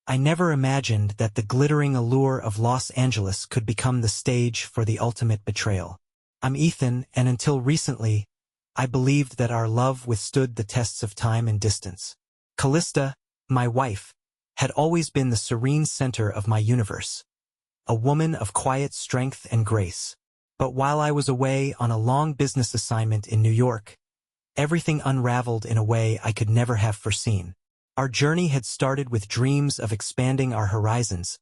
I never imagined that the glittering allure of Los Angeles could become the stage for the ultimate betrayal. I'm Ethan, and until recently, I believed that our love withstood the tests of time and distance. Callista, my wife, had always been the serene center of my universe, a woman of quiet strength and grace. But while I was away on a long business assignment in New York, everything unraveled in a way I could never have foreseen. Our journey had started with dreams of expanding our horizons,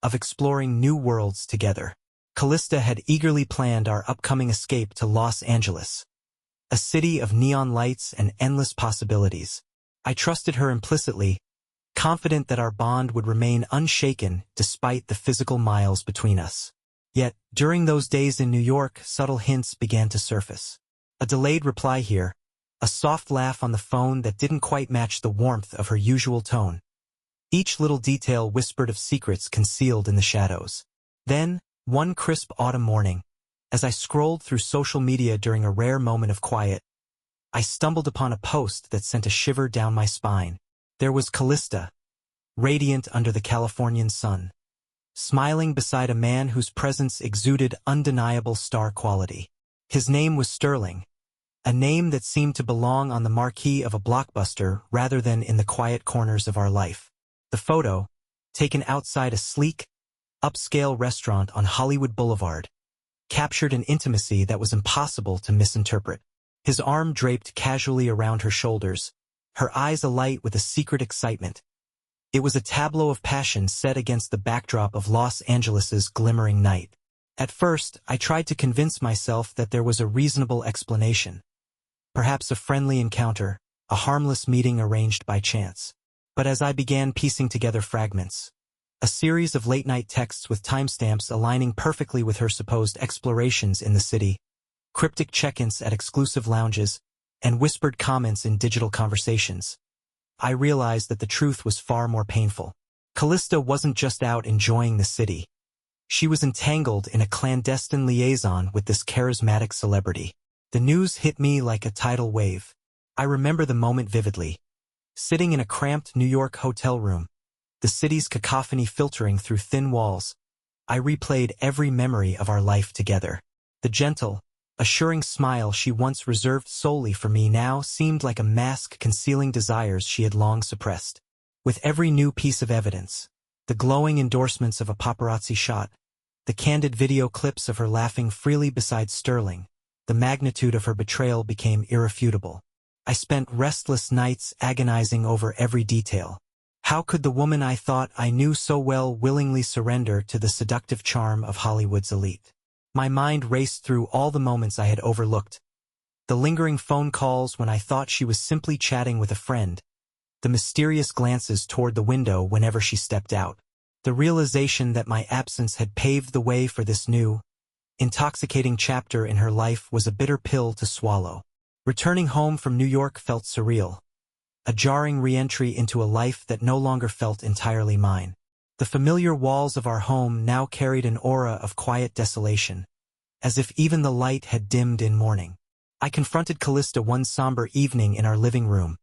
of exploring new worlds together. Callista had eagerly planned our upcoming escape to Los Angeles, a city of neon lights and endless possibilities. I trusted her implicitly, confident that our bond would remain unshaken despite the physical miles between us. Yet, during those days in New York, subtle hints began to surface. A delayed reply here, a soft laugh on the phone that didn't quite match the warmth of her usual tone. Each little detail whispered of secrets concealed in the shadows. Then, one crisp autumn morning, as I scrolled through social media during a rare moment of quiet, I stumbled upon a post that sent a shiver down my spine. There was Callista, radiant under the Californian sun, smiling beside a man whose presence exuded undeniable star quality. His name was Sterling, a name that seemed to belong on the marquee of a blockbuster rather than in the quiet corners of our life. The photo, taken outside a sleek, upscale restaurant on Hollywood Boulevard, captured an intimacy that was impossible to misinterpret. His arm draped casually around her shoulders, her eyes alight with a secret excitement. It was a tableau of passion set against the backdrop of Los Angeles's glimmering night. At first, I tried to convince myself that there was a reasonable explanation. Perhaps a friendly encounter, a harmless meeting arranged by chance. But as I began piecing together fragments, a series of late-night texts with timestamps aligning perfectly with her supposed explorations in the city, cryptic check-ins at exclusive lounges, and whispered comments in digital conversations, I realized that the truth was far more painful. Callista wasn't just out enjoying the city. She was entangled in a clandestine liaison with this charismatic celebrity. The news hit me like a tidal wave. I remember the moment vividly. Sitting in a cramped New York hotel room, the city's cacophony filtering through thin walls, I replayed every memory of our life together. The gentle, assuring smile she once reserved solely for me now seemed like a mask concealing desires she had long suppressed. With every new piece of evidence, the glowing endorsements of a paparazzi shot, the candid video clips of her laughing freely beside Sterling, the magnitude of her betrayal became irrefutable. I spent restless nights agonizing over every detail. How could the woman I thought I knew so well willingly surrender to the seductive charm of Hollywood's elite? My mind raced through all the moments I had overlooked. The lingering phone calls when I thought she was simply chatting with a friend. The mysterious glances toward the window whenever she stepped out. The realization that my absence had paved the way for this new, intoxicating chapter in her life was a bitter pill to swallow. Returning home from New York felt surreal. A jarring re-entry into a life that no longer felt entirely mine. The familiar walls of our home now carried an aura of quiet desolation, as if even the light had dimmed in mourning. I confronted Callista one somber evening in our living room,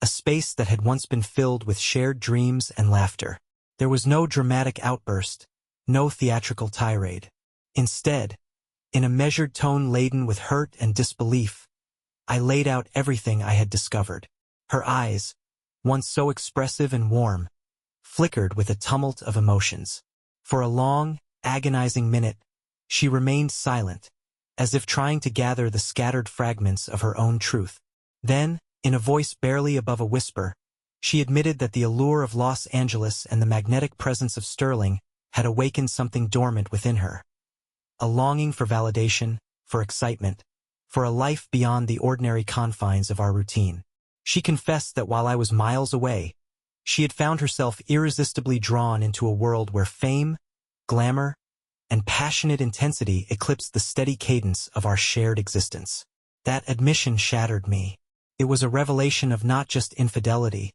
a space that had once been filled with shared dreams and laughter. There was no dramatic outburst, no theatrical tirade. Instead, in a measured tone laden with hurt and disbelief, I laid out everything I had discovered. Her eyes, once so expressive and warm, flickered with a tumult of emotions. For a long, agonizing minute, she remained silent, as if trying to gather the scattered fragments of her own truth. Then, in a voice barely above a whisper, she admitted that the allure of Los Angeles and the magnetic presence of Sterling had awakened something dormant within her. A longing for validation, for excitement, for a life beyond the ordinary confines of our routine. She confessed that while I was miles away, she had found herself irresistibly drawn into a world where fame, glamour, and passionate intensity eclipsed the steady cadence of our shared existence. That admission shattered me. It was a revelation of not just infidelity,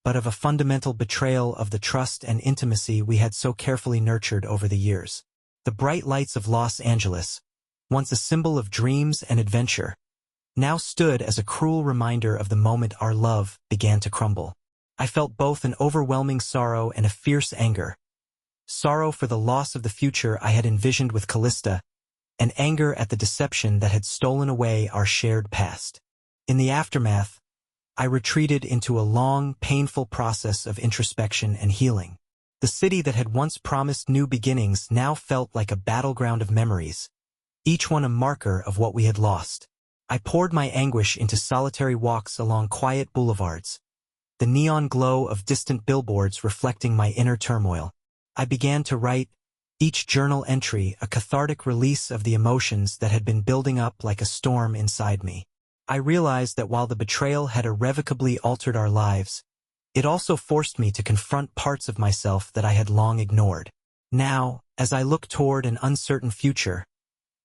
but of a fundamental betrayal of the trust and intimacy we had so carefully nurtured over the years. The bright lights of Los Angeles, once a symbol of dreams and adventure, now stood as a cruel reminder of the moment our love began to crumble. I felt both an overwhelming sorrow and a fierce anger. Sorrow for the loss of the future I had envisioned with Callista, and anger at the deception that had stolen away our shared past. In the aftermath, I retreated into a long, painful process of introspection and healing. The city that had once promised new beginnings now felt like a battleground of memories, each one a marker of what we had lost. I poured my anguish into solitary walks along quiet boulevards, the neon glow of distant billboards reflecting my inner turmoil. I began to write, each journal entry a cathartic release of the emotions that had been building up like a storm inside me. I realized that while the betrayal had irrevocably altered our lives, it also forced me to confront parts of myself that I had long ignored. Now, as I look toward an uncertain future,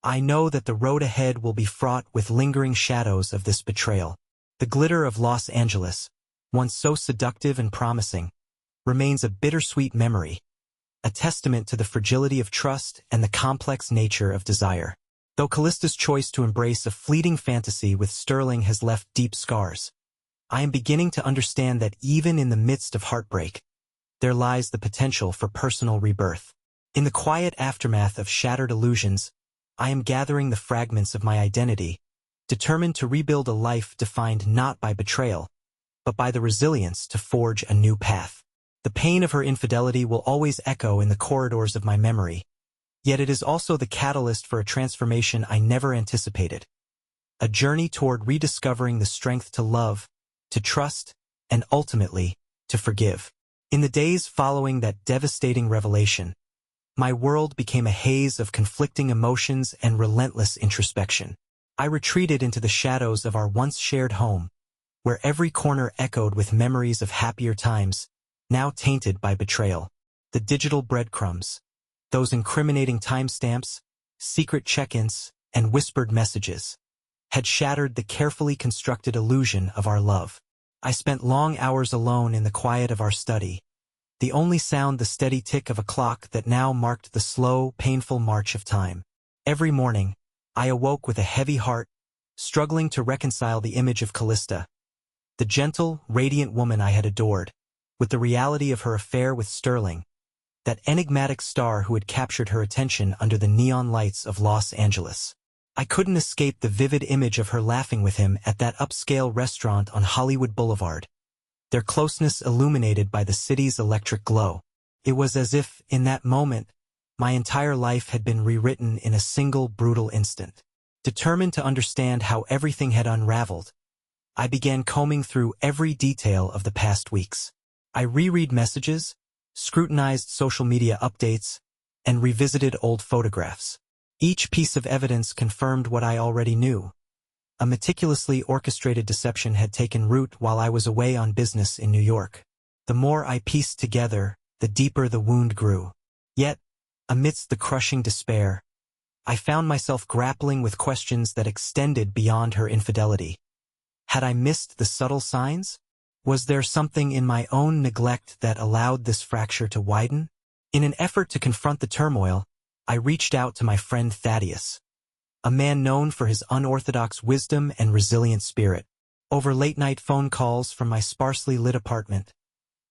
I know that the road ahead will be fraught with lingering shadows of this betrayal. The glitter of Los Angeles, once so seductive and promising, remains a bittersweet memory, a testament to the fragility of trust and the complex nature of desire. Though Callista's choice to embrace a fleeting fantasy with Sterling has left deep scars, I am beginning to understand that even in the midst of heartbreak, there lies the potential for personal rebirth. In the quiet aftermath of shattered illusions, I am gathering the fragments of my identity, determined to rebuild a life defined not by betrayal, but by the resilience to forge a new path. The pain of her infidelity will always echo in the corridors of my memory, yet it is also the catalyst for a transformation I never anticipated. A journey toward rediscovering the strength to love, to trust, and ultimately, to forgive. In the days following that devastating revelation, my world became a haze of conflicting emotions and relentless introspection. I retreated into the shadows of our once shared home, where every corner echoed with memories of happier times, now tainted by betrayal. The digital breadcrumbs, those incriminating timestamps, secret check-ins, and whispered messages, had shattered the carefully constructed illusion of our love. I spent long hours alone in the quiet of our study, the only sound the steady tick of a clock that now marked the slow, painful march of time. Every morning, I awoke with a heavy heart, struggling to reconcile the image of Callista, the gentle, radiant woman I had adored, with the reality of her affair with Sterling, that enigmatic star who had captured her attention under the neon lights of Los Angeles. I couldn't escape the vivid image of her laughing with him at that upscale restaurant on Hollywood Boulevard, their closeness illuminated by the city's electric glow. It was as if, in that moment, my entire life had been rewritten in a single brutal instant. Determined to understand how everything had unraveled, I began combing through every detail of the past weeks. I reread messages, scrutinized social media updates, and revisited old photographs. Each piece of evidence confirmed what I already knew. A meticulously orchestrated deception had taken root while I was away on business in New York. The more I pieced together, the deeper the wound grew. Yet, amidst the crushing despair, I found myself grappling with questions that extended beyond her infidelity. Had I missed the subtle signs? Was there something in my own neglect that allowed this fracture to widen? In an effort to confront the turmoil, I reached out to my friend Thaddeus, a man known for his unorthodox wisdom and resilient spirit. Over late-night phone calls from my sparsely lit apartment,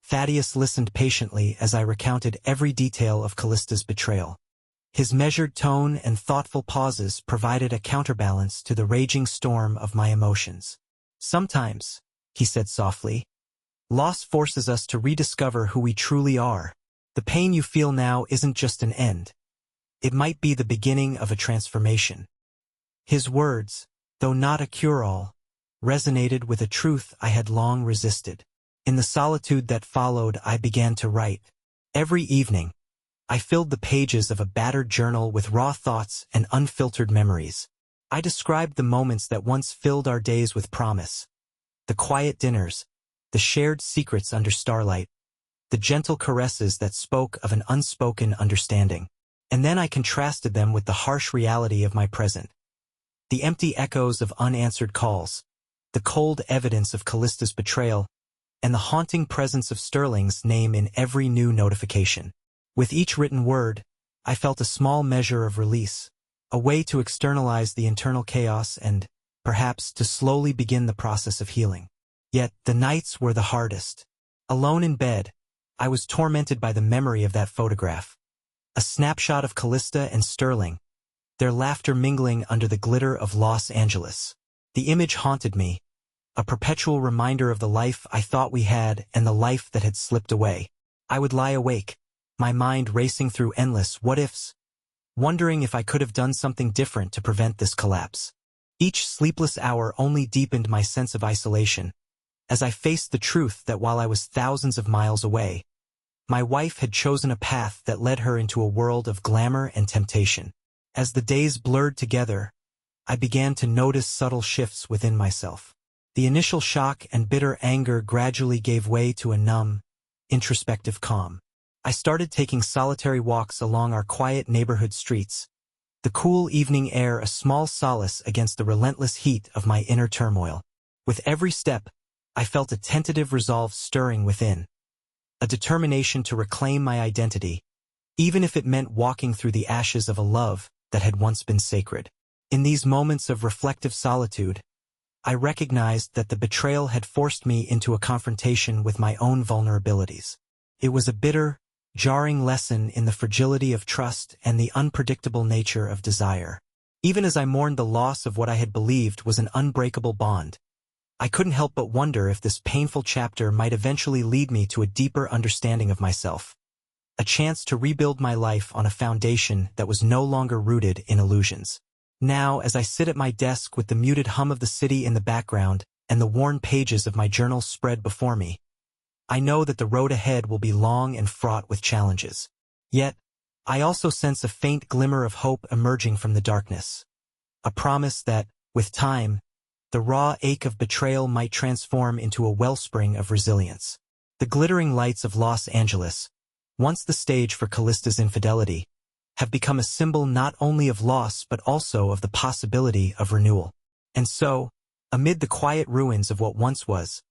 Thaddeus listened patiently as I recounted every detail of Callista's betrayal. His measured tone and thoughtful pauses provided a counterbalance to the raging storm of my emotions. Sometimes, he said softly, loss forces us to rediscover who we truly are. The pain you feel now isn't just an end. It might be the beginning of a transformation. His words, though not a cure-all, resonated with a truth I had long resisted. In the solitude that followed, I began to write. Every evening, I filled the pages of a battered journal with raw thoughts and unfiltered memories. I described the moments that once filled our days with promise. The quiet dinners, the shared secrets under starlight, the gentle caresses that spoke of an unspoken understanding. And then I contrasted them with the harsh reality of my present. The empty echoes of unanswered calls, the cold evidence of Callista's betrayal, and the haunting presence of Sterling's name in every new notification. With each written word, I felt a small measure of release, a way to externalize the internal chaos and, perhaps, to slowly begin the process of healing. Yet, the nights were the hardest. Alone in bed, I was tormented by the memory of that photograph. A snapshot of Callista and Sterling, their laughter mingling under the glitter of Los Angeles. The image haunted me, a perpetual reminder of the life I thought we had and the life that had slipped away. I would lie awake, my mind racing through endless what-ifs, wondering if I could have done something different to prevent this collapse. Each sleepless hour only deepened my sense of isolation, as I faced the truth that while I was thousands of miles away, my wife had chosen a path that led her into a world of glamour and temptation. As the days blurred together, I began to notice subtle shifts within myself. The initial shock and bitter anger gradually gave way to a numb, introspective calm. I started taking solitary walks along our quiet neighborhood streets, the cool evening air a small solace against the relentless heat of my inner turmoil. With every step, I felt a tentative resolve stirring within, a determination to reclaim my identity, even if it meant walking through the ashes of a love that had once been sacred. In these moments of reflective solitude, I recognized that the betrayal had forced me into a confrontation with my own vulnerabilities. It was a bitter, jarring lesson in the fragility of trust and the unpredictable nature of desire. Even as I mourned the loss of what I had believed was an unbreakable bond, I couldn't help but wonder if this painful chapter might eventually lead me to a deeper understanding of myself, a chance to rebuild my life on a foundation that was no longer rooted in illusions. Now, as I sit at my desk with the muted hum of the city in the background and the worn pages of my journal spread before me, I know that the road ahead will be long and fraught with challenges. Yet, I also sense a faint glimmer of hope emerging from the darkness, a promise that, with time, the raw ache of betrayal might transform into a wellspring of resilience. The glittering lights of Los Angeles, once the stage for Callista's infidelity, have become a symbol not only of loss but also of the possibility of renewal. And so, amid the quiet ruins of what once was,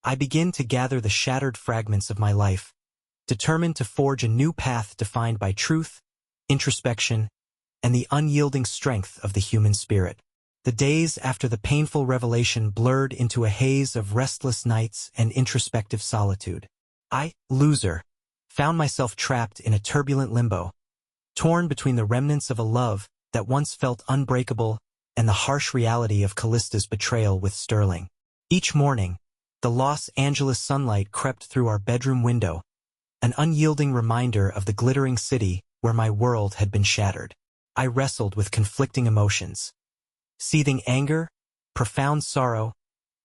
I begin to gather the shattered fragments of my life, determined to forge a new path defined by truth, introspection, and the unyielding strength of the human spirit. The days after the painful revelation blurred into a haze of restless nights and introspective solitude. I, loser, found myself trapped in a turbulent limbo, torn between the remnants of a love that once felt unbreakable and the harsh reality of Callista's betrayal with Sterling. Each morning, the Los Angeles sunlight crept through our bedroom window, an unyielding reminder of the glittering city where my world had been shattered. I wrestled with conflicting emotions, seething anger, profound sorrow,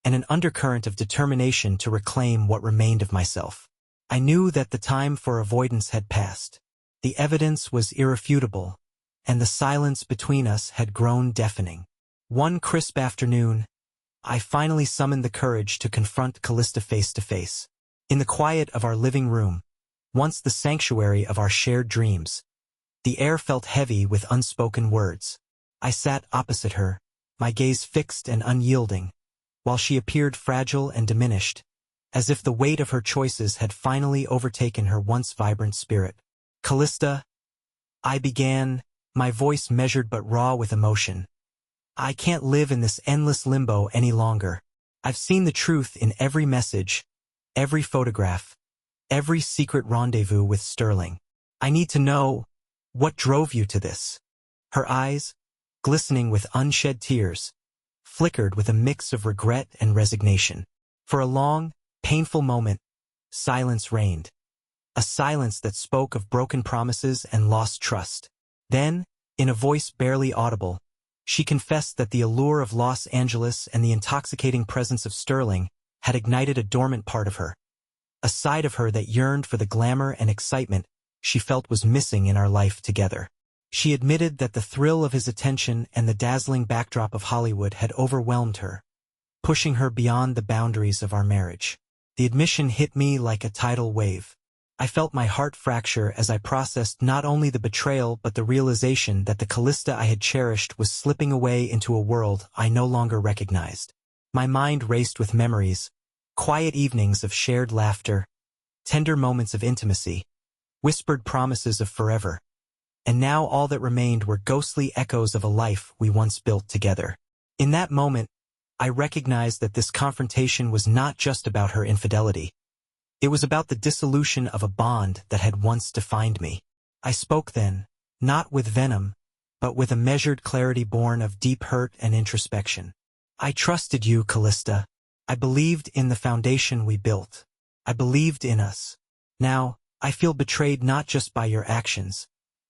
and an undercurrent of determination to reclaim what remained of myself. I knew that the time for avoidance had passed. The evidence was irrefutable, and the silence between us had grown deafening. One crisp afternoon, I finally summoned the courage to confront Callista face to face. In the quiet of our living room, once the sanctuary of our shared dreams, the air felt heavy with unspoken words. I sat opposite her, my gaze fixed and unyielding, while she appeared fragile and diminished, as if the weight of her choices had finally overtaken her once vibrant spirit. "Callista," I began, my voice measured but raw with emotion. "I can't live in this endless limbo any longer. I've seen the truth in every message, every photograph, every secret rendezvous with Sterling. I need to know, what drove you to this?" Her eyes, glistening with unshed tears, flickered with a mix of regret and resignation. For a long, painful moment, silence reigned. A silence that spoke of broken promises and lost trust. Then, in a voice barely audible, she confessed that the allure of Los Angeles and the intoxicating presence of Sterling had ignited a dormant part of her, a side of her that yearned for the glamour and excitement she felt was missing in our life together. She admitted that the thrill of his attention and the dazzling backdrop of Hollywood had overwhelmed her, pushing her beyond the boundaries of our marriage. The admission hit me like a tidal wave. I felt my heart fracture as I processed not only the betrayal but the realization that the Callista I had cherished was slipping away into a world I no longer recognized. My mind raced with memories, quiet evenings of shared laughter, tender moments of intimacy, whispered promises of forever. And now all that remained were ghostly echoes of a life we once built together. In that moment, I recognized that this confrontation was not just about her infidelity. It was about the dissolution of a bond that had once defined me. I spoke then, not with venom, but with a measured clarity born of deep hurt and introspection. I trusted you, Callista. I believed in the foundation we built. I believed in us. Now, I feel betrayed not just by your actions,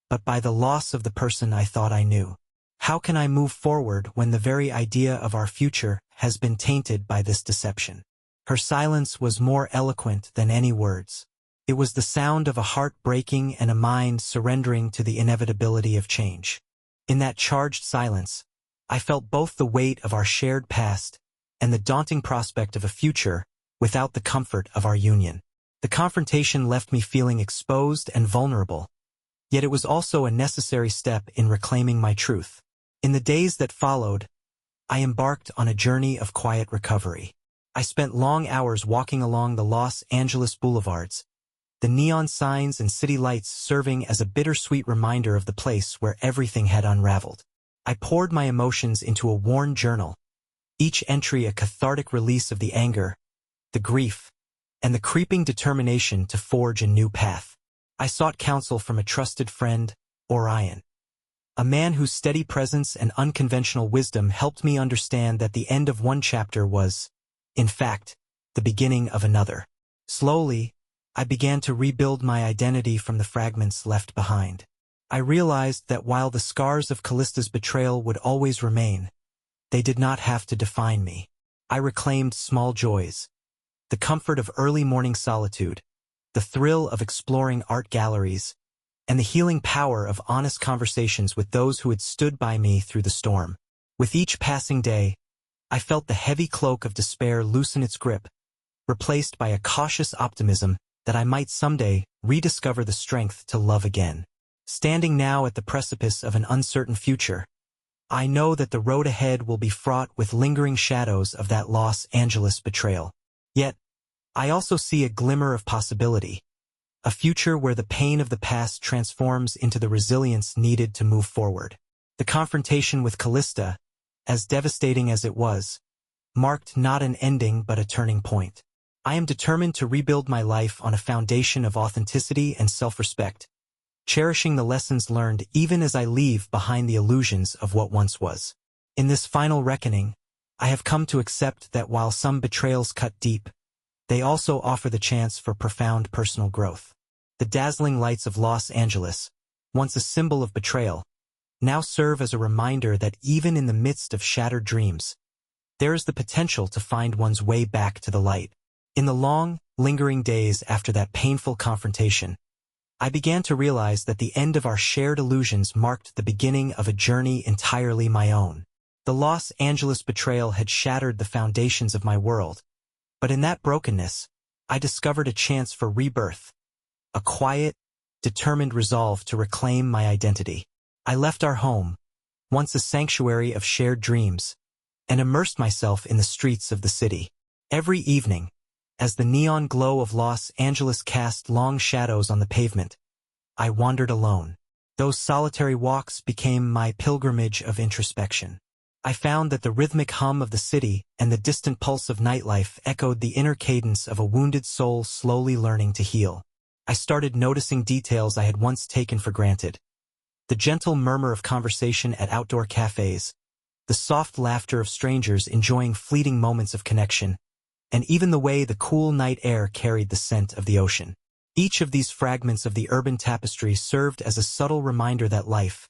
but by the loss of the person I thought I knew. How can I move forward when the very idea of our future has been tainted by this deception? Her silence was more eloquent than any words. It was the sound of a heart breaking and a mind surrendering to the inevitability of change. In that charged silence, I felt both the weight of our shared past and the daunting prospect of a future without the comfort of our union. The confrontation left me feeling exposed and vulnerable, yet it was also a necessary step in reclaiming my truth. In the days that followed, I embarked on a journey of quiet recovery. I spent long hours walking along the Los Angeles boulevards, the neon signs and city lights serving as a bittersweet reminder of the place where everything had unraveled. I poured my emotions into a worn journal, each entry a cathartic release of the anger, the grief, and the creeping determination to forge a new path. I sought counsel from a trusted friend, Orion, a man whose steady presence and unconventional wisdom helped me understand that the end of one chapter was, in fact, the beginning of another. Slowly, I began to rebuild my identity from the fragments left behind. I realized that while the scars of Callista's betrayal would always remain, they did not have to define me. I reclaimed small joys, the comfort of early morning solitude, the thrill of exploring art galleries, and the healing power of honest conversations with those who had stood by me through the storm. With each passing day, I felt the heavy cloak of despair loosen its grip, replaced by a cautious optimism that I might someday rediscover the strength to love again. Standing now at the precipice of an uncertain future, I know that the road ahead will be fraught with lingering shadows of that Los Angeles betrayal. Yet, I also see a glimmer of possibility, a future where the pain of the past transforms into the resilience needed to move forward. The confrontation with Callista, as devastating as it was, marked not an ending but a turning point. I am determined to rebuild my life on a foundation of authenticity and self-respect, cherishing the lessons learned even as I leave behind the illusions of what once was. In this final reckoning, I have come to accept that while some betrayals cut deep, they also offer the chance for profound personal growth. The dazzling lights of Los Angeles, once a symbol of betrayal, now serve as a reminder that even in the midst of shattered dreams, there is the potential to find one's way back to the light. In the long, lingering days after that painful confrontation, I began to realize that the end of our shared illusions marked the beginning of a journey entirely my own. The Los Angeles betrayal had shattered the foundations of my world, but in that brokenness, I discovered a chance for rebirth, a quiet, determined resolve to reclaim my identity. I left our home, once a sanctuary of shared dreams, and immersed myself in the streets of the city. Every evening, as the neon glow of Los Angeles cast long shadows on the pavement, I wandered alone. Those solitary walks became my pilgrimage of introspection. I found that the rhythmic hum of the city and the distant pulse of nightlife echoed the inner cadence of a wounded soul slowly learning to heal. I started noticing details I had once taken for granted. The gentle murmur of conversation at outdoor cafes, the soft laughter of strangers enjoying fleeting moments of connection, and even the way the cool night air carried the scent of the ocean. Each of these fragments of the urban tapestry served as a subtle reminder that life,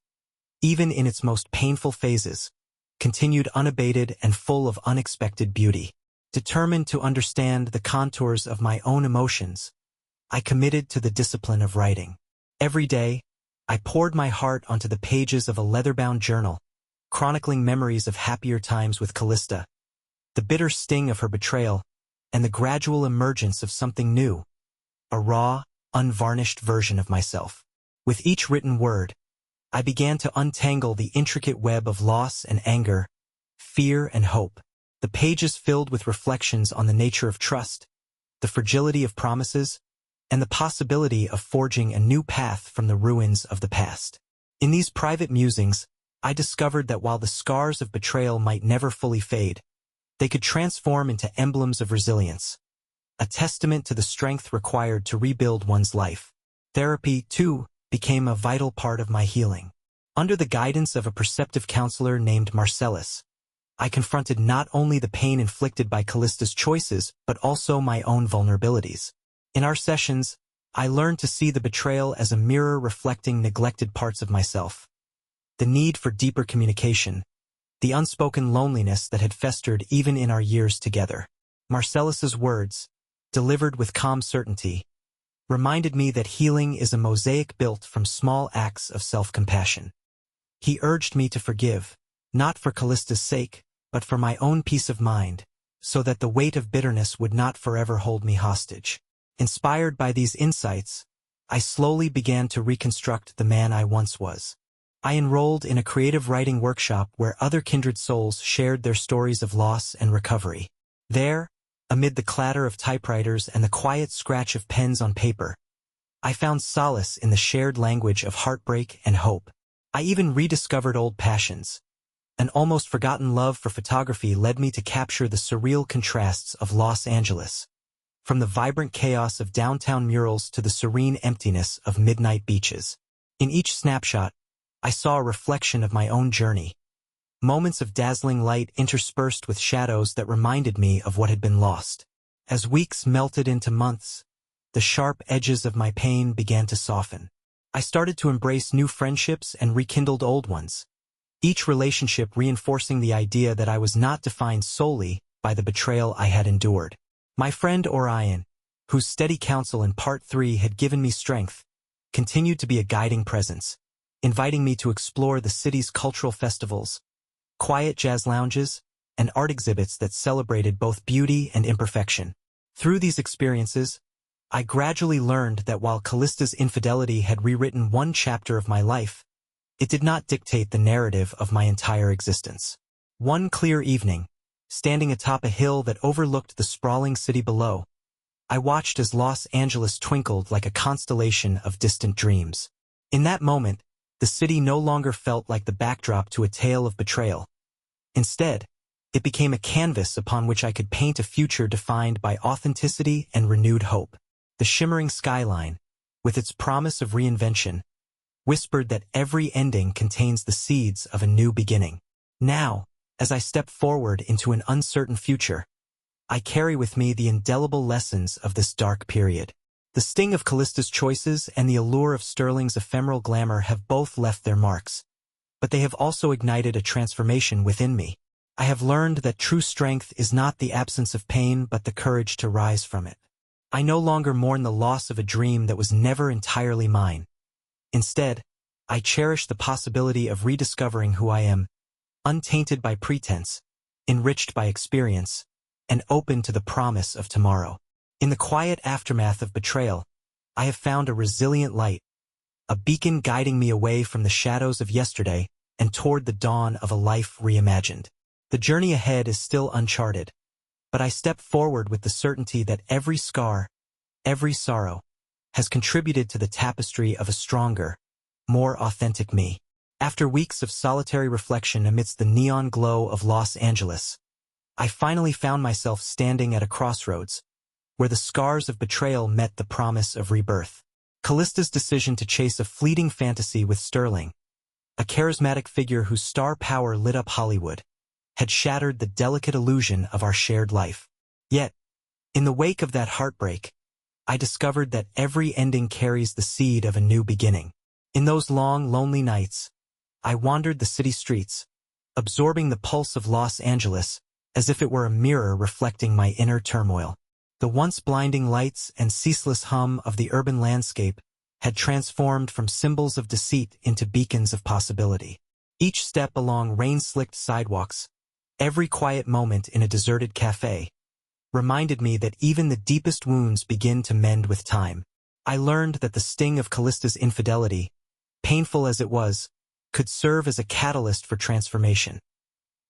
even in its most painful phases, continued unabated and full of unexpected beauty. Determined to understand the contours of my own emotions, I committed to the discipline of writing. Every day, I poured my heart onto the pages of a leather-bound journal, chronicling memories of happier times with Callista, the bitter sting of her betrayal, and the gradual emergence of something new, a raw, unvarnished version of myself. With each written word, I began to untangle the intricate web of loss and anger, fear and hope. The pages filled with reflections on the nature of trust, the fragility of promises, and the possibility of forging a new path from the ruins of the past. In these private musings, I discovered that while the scars of betrayal might never fully fade, they could transform into emblems of resilience, a testament to the strength required to rebuild one's life. Therapy, too, became a vital part of my healing. Under the guidance of a perceptive counselor named Marcellus, I confronted not only the pain inflicted by Callista's choices, but also my own vulnerabilities. In our sessions, I learned to see the betrayal as a mirror reflecting neglected parts of myself. The need for deeper communication, the unspoken loneliness that had festered even in our years together. Marcellus's words, delivered with calm certainty, reminded me that healing is a mosaic built from small acts of self-compassion. He urged me to forgive, not for Callista's sake, but for my own peace of mind, so that the weight of bitterness would not forever hold me hostage. Inspired by these insights, I slowly began to reconstruct the man I once was. I enrolled in a creative writing workshop where other kindred souls shared their stories of loss and recovery. There, amid the clatter of typewriters and the quiet scratch of pens on paper, I found solace in the shared language of heartbreak and hope. I even rediscovered old passions. An almost forgotten love for photography led me to capture the surreal contrasts of Los Angeles, from the vibrant chaos of downtown murals to the serene emptiness of midnight beaches. In each snapshot, I saw a reflection of my own journey, moments of dazzling light interspersed with shadows that reminded me of what had been lost. As weeks melted into months, the sharp edges of my pain began to soften. I started to embrace new friendships and rekindled old ones, each relationship reinforcing the idea that I was not defined solely by the betrayal I had endured. My friend Orion, whose steady counsel in Part 3 had given me strength, continued to be a guiding presence, inviting me to explore the city's cultural festivals, quiet jazz lounges, and art exhibits that celebrated both beauty and imperfection. Through these experiences, I gradually learned that while Callista's infidelity had rewritten one chapter of my life, it did not dictate the narrative of my entire existence. One clear evening, standing atop a hill that overlooked the sprawling city below, I watched as Los Angeles twinkled like a constellation of distant dreams. In that moment, the city no longer felt like the backdrop to a tale of betrayal. Instead, it became a canvas upon which I could paint a future defined by authenticity and renewed hope. The shimmering skyline, with its promise of reinvention, whispered that every ending contains the seeds of a new beginning. Now, as I step forward into an uncertain future, I carry with me the indelible lessons of this dark period. The sting of Callista's choices and the allure of Sterling's ephemeral glamour have both left their marks, but they have also ignited a transformation within me. I have learned that true strength is not the absence of pain but the courage to rise from it. I no longer mourn the loss of a dream that was never entirely mine. Instead, I cherish the possibility of rediscovering who I am, untainted by pretense, enriched by experience, and open to the promise of tomorrow. In the quiet aftermath of betrayal, I have found a resilient light, a beacon guiding me away from the shadows of yesterday and toward the dawn of a life reimagined. The journey ahead is still uncharted, but I step forward with the certainty that every scar, every sorrow, has contributed to the tapestry of a stronger, more authentic me. After weeks of solitary reflection amidst the neon glow of Los Angeles, I finally found myself standing at a crossroads, where the scars of betrayal met the promise of rebirth. Callista's decision to chase a fleeting fantasy with Sterling, a charismatic figure whose star power lit up Hollywood, had shattered the delicate illusion of our shared life. Yet, in the wake of that heartbreak, I discovered that every ending carries the seed of a new beginning. In those long, lonely nights, I wandered the city streets, absorbing the pulse of Los Angeles as if it were a mirror reflecting my inner turmoil. The once blinding lights and ceaseless hum of the urban landscape had transformed from symbols of deceit into beacons of possibility. Each step along rain-slicked sidewalks, every quiet moment in a deserted cafe, reminded me that even the deepest wounds begin to mend with time. I learned that the sting of Callista's infidelity, painful as it was, could serve as a catalyst for transformation,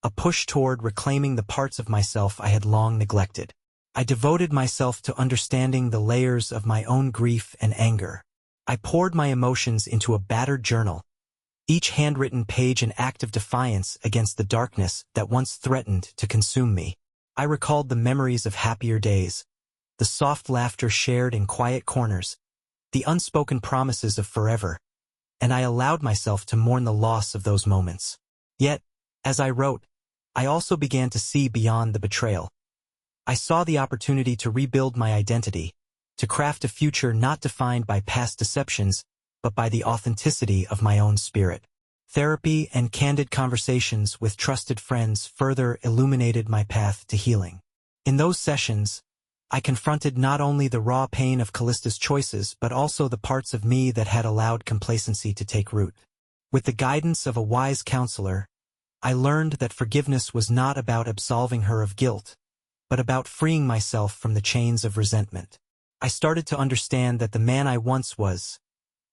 a push toward reclaiming the parts of myself I had long neglected. I devoted myself to understanding the layers of my own grief and anger. I poured my emotions into a battered journal, each handwritten page an act of defiance against the darkness that once threatened to consume me. I recalled the memories of happier days, the soft laughter shared in quiet corners, the unspoken promises of forever, and I allowed myself to mourn the loss of those moments. Yet, as I wrote, I also began to see beyond the betrayal. I saw the opportunity to rebuild my identity, to craft a future not defined by past deceptions, but by the authenticity of my own spirit. Therapy and candid conversations with trusted friends further illuminated my path to healing. In those sessions, I confronted not only the raw pain of Callista's choices but also the parts of me that had allowed complacency to take root. With the guidance of a wise counselor, I learned that forgiveness was not about absolving her of guilt, but about freeing myself from the chains of resentment. I started to understand that the man I once was,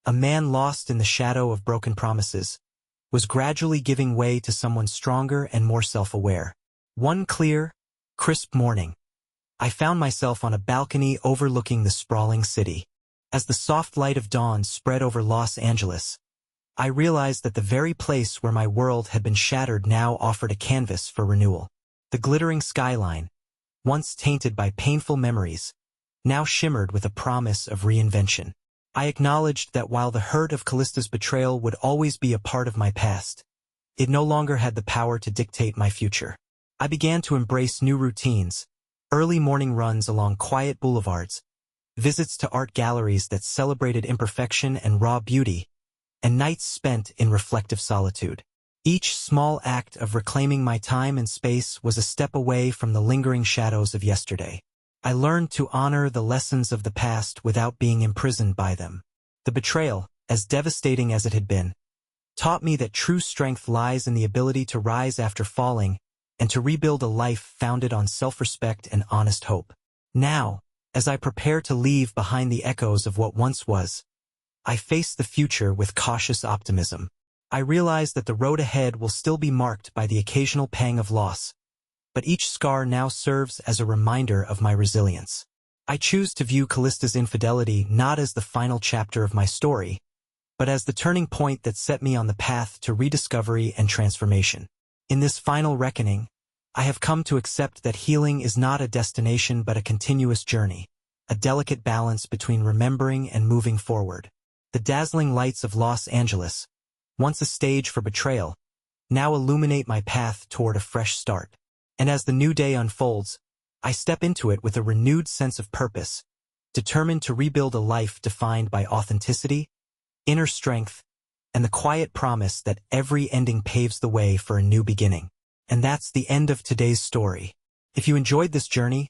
a man lost in the shadow of broken promises, was gradually giving way to someone stronger and more self-aware. One clear, crisp morning, I found myself on a balcony overlooking the sprawling city. As the soft light of dawn spread over Los Angeles, I realized that the very place where my world had been shattered now offered a canvas for renewal. The glittering skyline, once tainted by painful memories, now shimmered with a promise of reinvention. I acknowledged that while the hurt of Callista's betrayal would always be a part of my past, it no longer had the power to dictate my future. I began to embrace new routines, early morning runs along quiet boulevards, visits to art galleries that celebrated imperfection and raw beauty, and nights spent in reflective solitude. Each small act of reclaiming my time and space was a step away from the lingering shadows of yesterday. I learned to honor the lessons of the past without being imprisoned by them. The betrayal, as devastating as it had been, taught me that true strength lies in the ability to rise after falling and to rebuild a life founded on self-respect and honest hope. Now, as I prepare to leave behind the echoes of what once was, I face the future with cautious optimism. I realize that the road ahead will still be marked by the occasional pang of loss, but each scar now serves as a reminder of my resilience. I choose to view Callista's infidelity not as the final chapter of my story, but as the turning point that set me on the path to rediscovery and transformation. In this final reckoning, I have come to accept that healing is not a destination but a continuous journey, a delicate balance between remembering and moving forward. The dazzling lights of Los Angeles, once a stage for betrayal, now illuminate my path toward a fresh start. And as the new day unfolds, I step into it with a renewed sense of purpose, determined to rebuild a life defined by authenticity, inner strength, and the quiet promise that every ending paves the way for a new beginning. And that's the end of today's story. If you enjoyed this journey,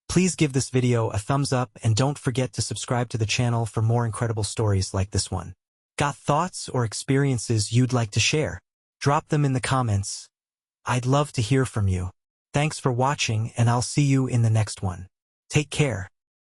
please give this video a thumbs up and don't forget to subscribe to the channel for more incredible stories like this one. Got thoughts or experiences you'd like to share? Drop them in the comments. I'd love to hear from you. Thanks for watching, and I'll see you in the next one. Take care.